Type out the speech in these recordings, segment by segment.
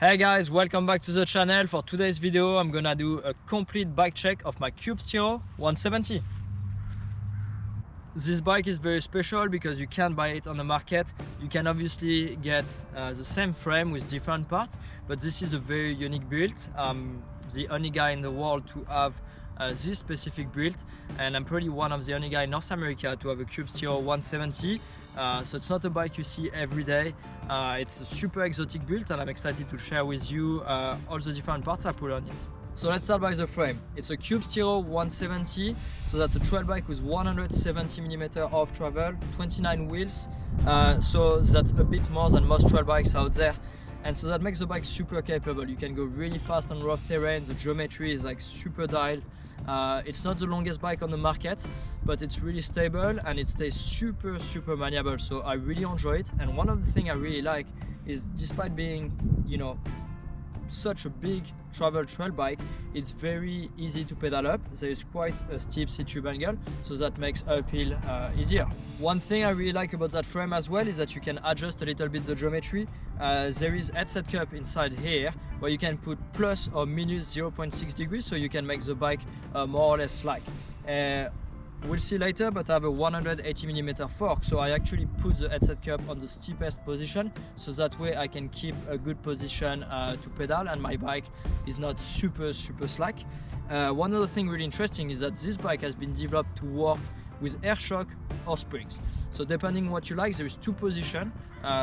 Hey guys, welcome back to the channel. For today's video I'm gonna do a complete bike check of my Cube Zero 170. This bike is very special because you can't buy it on the market. You can obviously get the same frame with different parts, but this is a very unique build. I'm the only guy in the world to have this specific build, and I'm probably one of the only guys in North America to have a Cube Zero 170. So it's not a bike you see every day. It's a super exotic build, and I'm excited to share with you all the different parts I put on it. So let's start by the frame. It's a Cube Zero 170, so that's a trail bike with 170mm of travel, 29 wheels. So that's a bit more than most trail bikes out there. And so that makes the bike super capable. You can go really fast on rough terrain. The geometry is like super dialed. It's not the longest bike on the market, but it's really stable and it stays super malleable. So I really enjoy it. And one of the things I really like is, despite being, you know, such a big travel trail bike, it's very easy to pedal up. There is quite a steep seat-tube angle, so that makes uphill easier. One thing I really like about that frame as well is that you can adjust a little bit the geometry. There is headset cup inside here where you can put plus or minus 0.6 degrees, so you can make the bike more or less slack. We'll see later, but I have a 180mm fork, so I actually put the headset cup on the steepest position, so that way I can keep a good position to pedal and my bike is not super slack. One other thing really interesting is that this bike has been developed to work with air shock or springs. So depending what you like, there is two positions,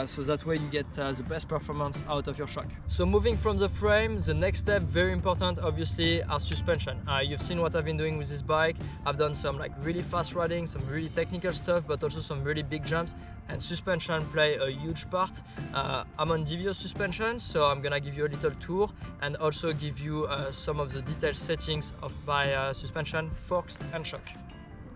so that way you get the best performance out of your shock. So moving from the frame, the next step, very important obviously, are suspension. You've seen what I've been doing with this bike. I've done some like really fast riding, some really technical stuff, but also some really big jumps, and suspension play a huge part. I'm on DVO suspension, so I'm gonna give you a little tour and also give you some of the detailed settings of my suspension, forks and shock.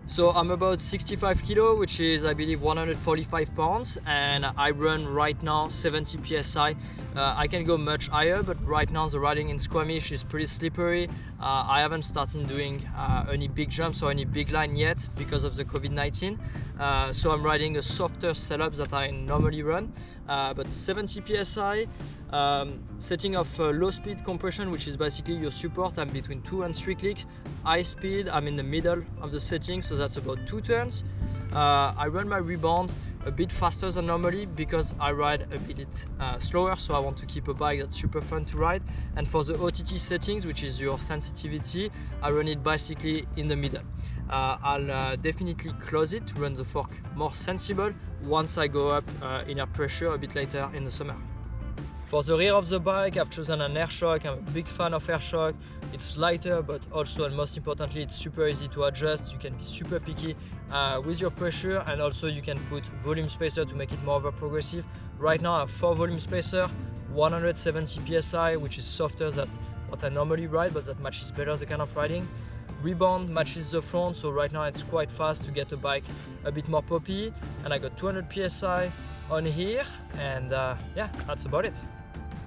So I'm about 65 kilo, which is I believe 145 pounds, and I run right now 70 psi. I can go much higher, but right now the riding in Squamish is pretty slippery. I haven't started doing any big jumps or any big line yet because of the COVID-19. So I'm riding a softer setup that I normally run, but 70 psi. Setting of low speed compression, which is basically your support, I'm between 2 and 3 clicks. High speed, I'm in the middle of the setting, so that's about 2 turns. I run my rebound a bit faster than normally because I ride a bit slower, so I want to keep a bike that's super fun to ride. And for the OTT settings, which is your sensitivity, I run it basically in the middle. I'll definitely close it to run the fork more sensible once I go up in air pressure a bit later in the summer. For the rear of the bike, I've chosen an air shock. I'm a big fan of air shock. It's lighter, but also, and most importantly, it's super easy to adjust. You can be super picky with your pressure, and also you can put volume spacer to make it more of a progressive. Right now I have 4 volume spacer, 170 psi, which is softer than what I normally ride, but that matches better the kind of riding. Rebound matches the front, so right now it's quite fast to get a bike a bit more poppy. And I got 200 psi on here, and yeah, that's about it.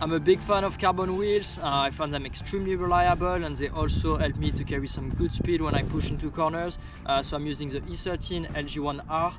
I'm a big fan of carbon wheels. I find them extremely reliable, and they also help me to carry some good speed when I push into corners. So I'm using the E13 LG1R,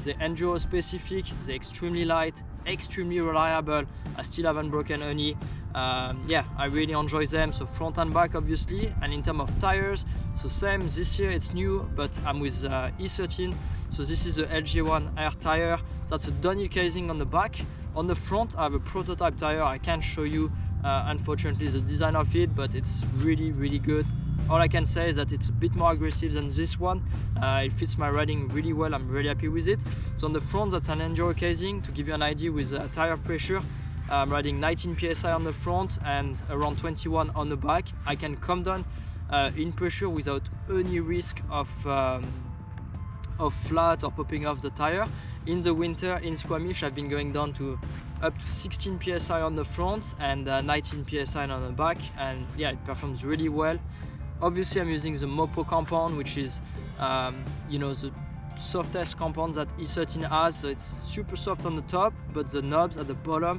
the enduro specific. They're extremely light, extremely reliable. I still haven't broken any. Yeah, I really enjoy them, so front and back obviously. And in terms of tires, so same, this year it's new, but I'm with E13, so this is the LG1 Air tire. That's a downhill casing on the back. On the front I have a prototype tire. I can't show you unfortunately the design of it, but it's really good. All I can say is that it's a bit more aggressive than this one. It fits my riding really well. I'm really happy with it. So on the front, that's an enduro casing. To give you an idea with tire pressure, I'm riding 19 psi on the front and around 21 on the back. I can come down in pressure without any risk of flat or popping off the tire. In the winter in Squamish, I've been going down to up to 16 psi on the front and 19 psi on the back, and yeah, it performs really well. Obviously I'm using the Mopo compound, which is you know, the softest compound that E13 has, so it's super soft on the top, but the knobs at the bottom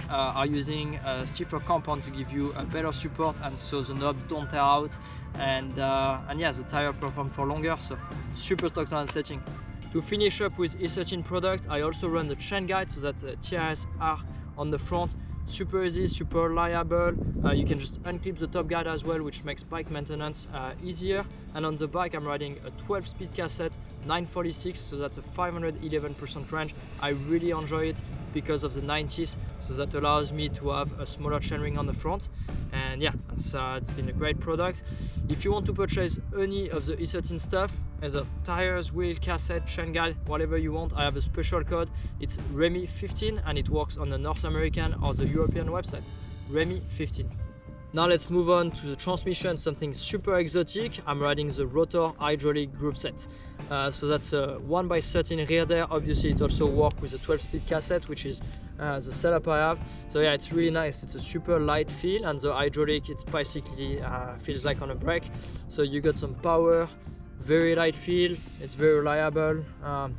are using a stiffer compound to give you a better support, and so the knobs don't tear out, and yeah, the tire performs for longer, so super stoked on the setting. To finish up with E13 product, I also run the chain guide, so that TRS are on the front super easy, super reliable. You can just unclip the top guide as well, which makes bike maintenance easier. And on the bike I'm riding a 12-speed cassette 946, so that's a 511% range. I really enjoy it because of the 90s, so that allows me to have a smaller chainring on the front. And yeah, it's been a great product. If you want to purchase any of the E13 stuff, as a tires, wheel, cassette, chain guide, whatever you want, I have a special code. It's REMI15 and it works on the North American or the European website. REMI15. Now let's move on to the transmission, something super exotic. I'm riding the rotor hydraulic group set. So that's a 1x13 rear there. Obviously it also works with a 12-speed cassette, which is the setup I have. So yeah, it's really nice. It's a super light feel, and the hydraulic, it's basically feels like on a brake. So you got some power, very light feel, it's very reliable.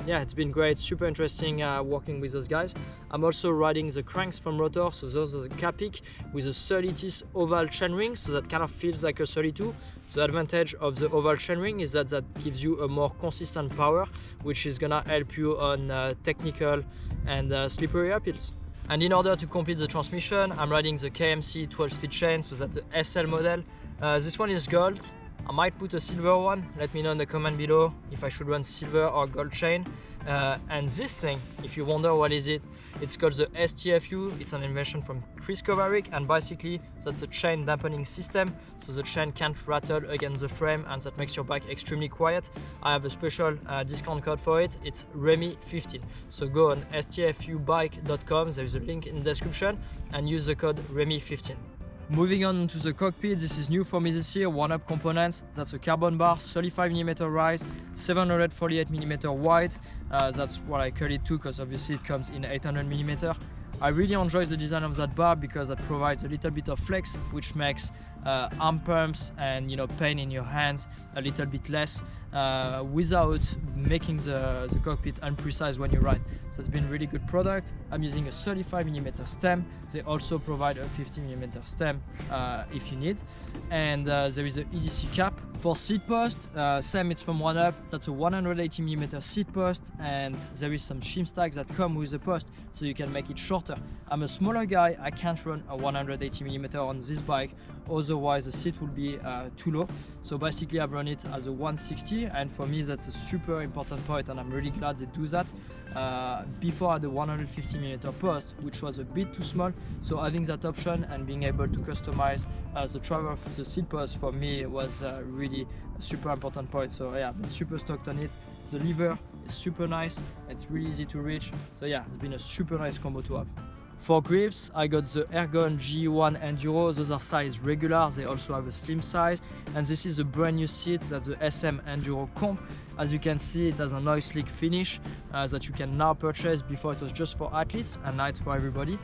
Yeah, it's been great, super interesting working with those guys. I'm also riding the cranks from Rotor, so those are the Capic with a 30 teeth oval chainring, so that kind of feels like a 32. The advantage of the oval chainring is that gives you a more consistent power, which is gonna help you on technical and slippery uphills. And in order to complete the transmission, I'm riding the KMC 12-speed chain, so that's the SL model. This one is gold. I might put a silver one. Let me know in the comment below if I should run silver or gold chain. And this thing, if you wonder what is it, it's called the STFU. It's an invention from Chris Kovarik, and basically that's a chain dampening system, so the chain can't rattle against the frame, and that makes your bike extremely quiet. I have a special discount code for it. It's REMI15. So go on stfubike.com, there is a link in the description, and use the code REMI15. Moving on to the cockpit, this is new for me this year, one-up components. That's a carbon bar, 35mm rise, 748mm wide. That's what I cut it to, because obviously it comes in 800mm. I really enjoy the design of that bar because it provides a little bit of flex, which makes arm pumps and pain in your hands a little bit less, without making the cockpit unprecise when you ride. So it's been a really good product. I'm using a 35mm stem. They also provide a 50mm stem if you need. And there is an EDC cap. For seat post, same, it's from One Up. That's a 180mm seat post, and there is some shim stacks that come with the post, so you can make it shorter. I'm a smaller guy, I can't run a 180mm on this bike, otherwise the seat will be too low. So basically I've run it as a 160, and for me that's a super important point, and I'm really glad they do that. Before I had a 150mm post, which was a bit too small, so having that option and being able to customize the travel of the seat post for me was really a super important point. So yeah, I'm super stoked on it. The lever is super nice, it's really easy to reach, so yeah, it's been a super nice combo to have. For grips, I got the Ergon G1 Enduro. Those are size regular, they also have a slim size, and this is a brand new seat, that's the SM Enduro Comp. As you can see, it has a nice slick finish that you can now purchase. Before it was just for athletes, and now it's for everybody.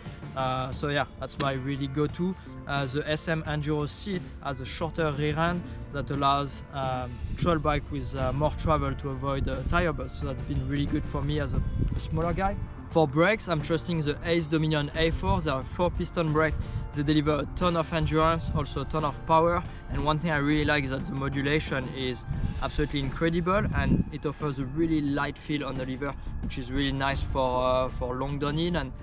So yeah, that's my really go-to. The SM Enduro seat has a shorter rear end that allows trail bike with more travel to avoid tire bursts. So that's been really good for me as a smaller guy. For brakes, I'm trusting the Ace Dominion A4. They are a 4-piston brake. They deliver a ton of endurance, also a ton of power. And one thing I really like is that the modulation is absolutely incredible, and it offers a really light feel on the lever, which is really nice for long downhill and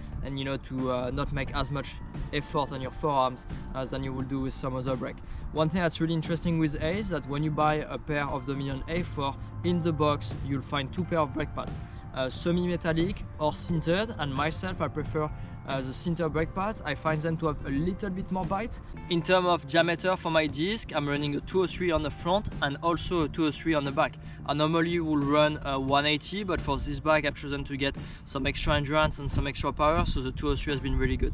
to not make as much effort on your forearms than you will do with some other brake. One thing that's really interesting with Ace is that when you buy a pair of Dominion A4, in the box you'll find 2 pairs of brake pads. Semi-metallic or sintered, and myself I prefer the sintered brake pads. I find them to have a little bit more bite. In terms of diameter for my disc, I'm running a 203 on the front and also a 203 on the back. I normally will run a 180, but for this bike I've chosen to get some extra endurance and some extra power, so the 203 has been really good.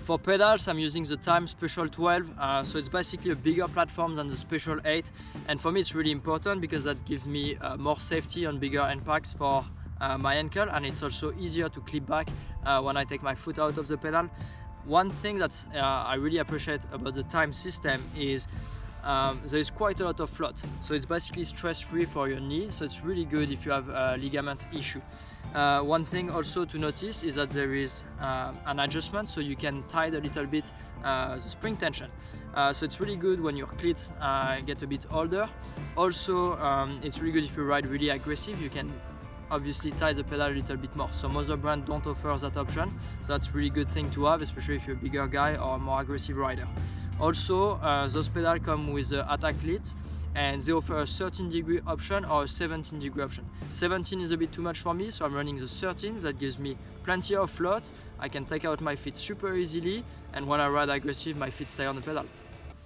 For pedals, I'm using the Time Special 12, so it's basically a bigger platform than the Special 8, and for me it's really important because that gives me more safety on bigger impacts for my ankle, and it's also easier to clip back when I take my foot out of the pedal. One thing that I really appreciate about the Time system is there is quite a lot of float, so it's basically stress-free for your knee, so it's really good if you have a ligaments issue. One thing also to notice is that there is an adjustment, so you can tight a little bit the spring tension. So it's really good when your cleats get a bit older. Also, it's really good if you ride really aggressive. You can obviously tie the pedal a little bit more. Some other brands don't offer that option, so that's a really good thing to have, especially if you're a bigger guy or a more aggressive rider. Also, those pedals come with the attack leads, and they offer a 13-degree option or a 17-degree option. 17 is a bit too much for me, so I'm running the 13. That gives me plenty of float. I can take out my feet super easily, and when I ride aggressive, my feet stay on the pedal.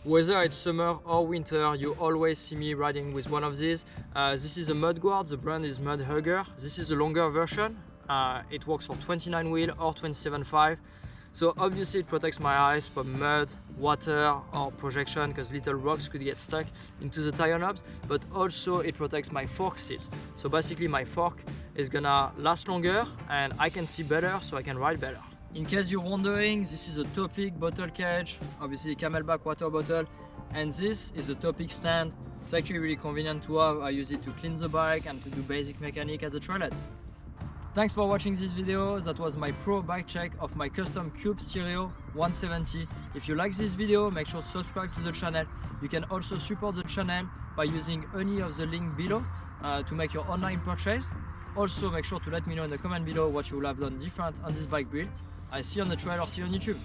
Whether it's summer or winter, you always see me riding with one of these. This is a mud guard, the brand is Mudhugger. This is a longer version. It works for 29 wheel or 27.5. So obviously it protects my eyes from mud, water or projection, because little rocks could get stuck into the tire knobs, but also it protects my fork seals. So basically my fork is gonna last longer and I can see better, so I can ride better. In case you're wondering, this is a Topic bottle cage, obviously camelback water bottle, and this is a Topic stand. It's actually really convenient to have. I use it to clean the bike and to do basic mechanic at the trailhead. Thanks for watching this video. That was my pro bike check of my custom Cube Stereo 170. If you like this video, make sure to subscribe to the channel. You can also support the channel by using any of the links below to make your online purchase. Also make sure to let me know in the comment below what you will have done different on this bike build. I see you on the trail or see you on YouTube.